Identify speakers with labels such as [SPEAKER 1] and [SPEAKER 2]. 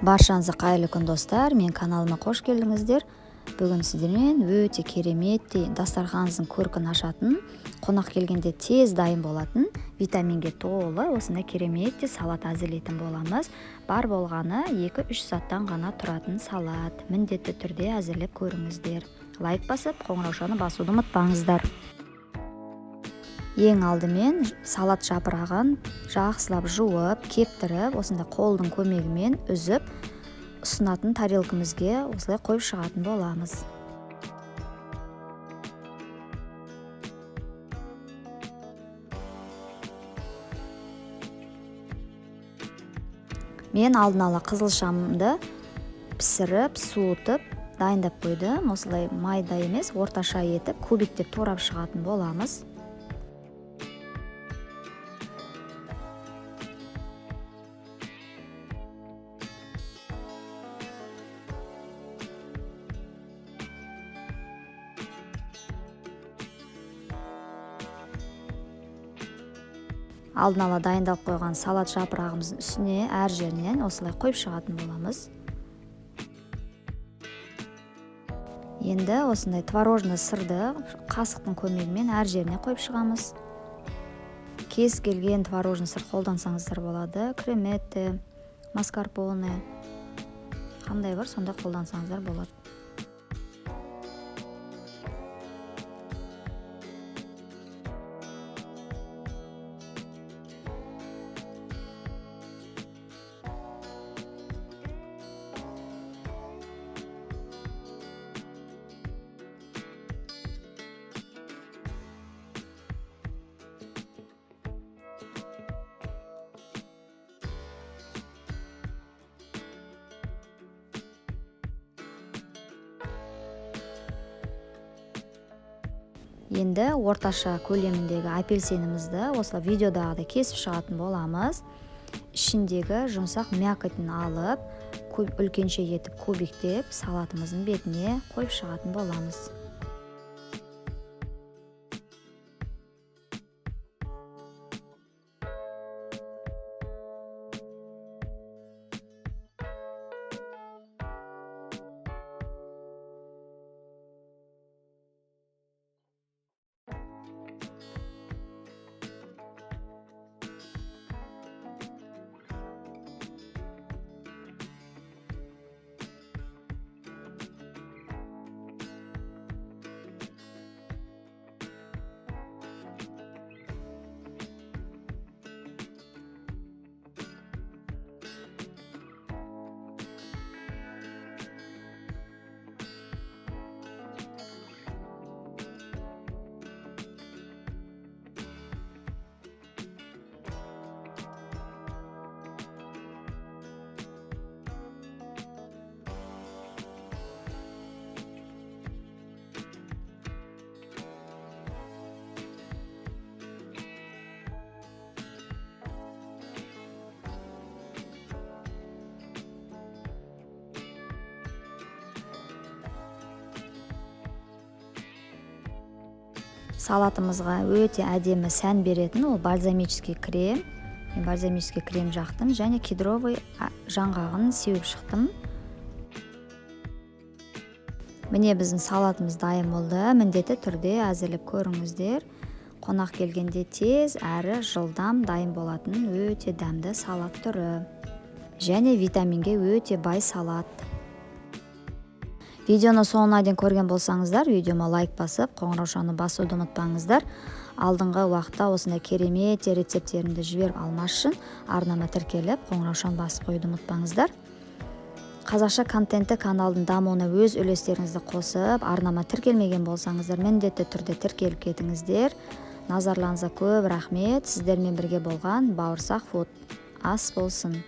[SPEAKER 1] Баршаңызға қайырлы күн достар, мен каналыма қош келдіңіздер. Бүгін сіздермен өте кереметтей дастарханыңыздың көркін ашатын, қонақ келгенде тез дайын болатын, витаминге толы осындай кереметтей салат әзірлейтін боламыз. Бар болғаны 2-3 сағаттан ғана тұратын салат. Міндетті түрде әзірлеп көріңіздер. Лайк басып, қоңыраушаны басуды ұмытпаңыздар. Ең алдымен салат жапырағын жақсылап жуып, кептіріп, осындай қолдың көмегімен үзіп, ұсынатын тарелкамызге осылай қойып шығатын боламыз. Мен алдын ала қызылшамды пісіріп, суытып, дайындап қойдым. Осылай майда емес, орташа етіп, кубиктеп турап шығатын боламыз. Алдын ала дайындалып қойған салат жапырағымыздың үстіне әр жерінен осылай қойып шығатын боламыз. Енді осындай творожный сырды қасықтың көмегімен әр жеріне қойып шығамыз. Кез келген творожный сыр қолдансаңыздар болады. Креметте, маскарпоне, қандай бар, сонда қолдансаңыздар болады. Енді орташа көлеміндегі апельсинімізді осылай видеодағыдай кесіп шығатын боламыз. Ішіндегі жұмсақ мякотын алып, үлкенше етіп кубиктеп салатымыздың бетіне қойып шығатын боламыз. Салатымызға өте әдемі сән беретін ол бальзамический крем. Мен бальзамический крем жақтым және кедровый жаңғағын сеуіп шықтым. Міне біздің салатымыз дайын болды. Міндетті түрде әзірлеп көріңіздер. Қонақ келгенде тез әрі жылдам дайын болатын өте дәмді салат түрі. Және витаминге өте бай салат. Видеоны соңына дейін көрген болсаңыздар, видеома лайк басып, қоңыраушаны басуды ұмытпаңыздар. Алдыңғы уақытта осындай керемет рецепттерімді жіберіп алмас үшін арнама тіркеліп, қоңыраушаны басып қойуды ұмытпаңыздар. Қазақша контентті каналдың дамуына өз үлестеріңізді қосып, арнама тіркелмеген болсаңыздар, міндетті түрде тіркеліп кетіңіздер. Назарларыңызға көп рахмет. Сіздермен бірге болған Бауырсақ фуд ас болсын.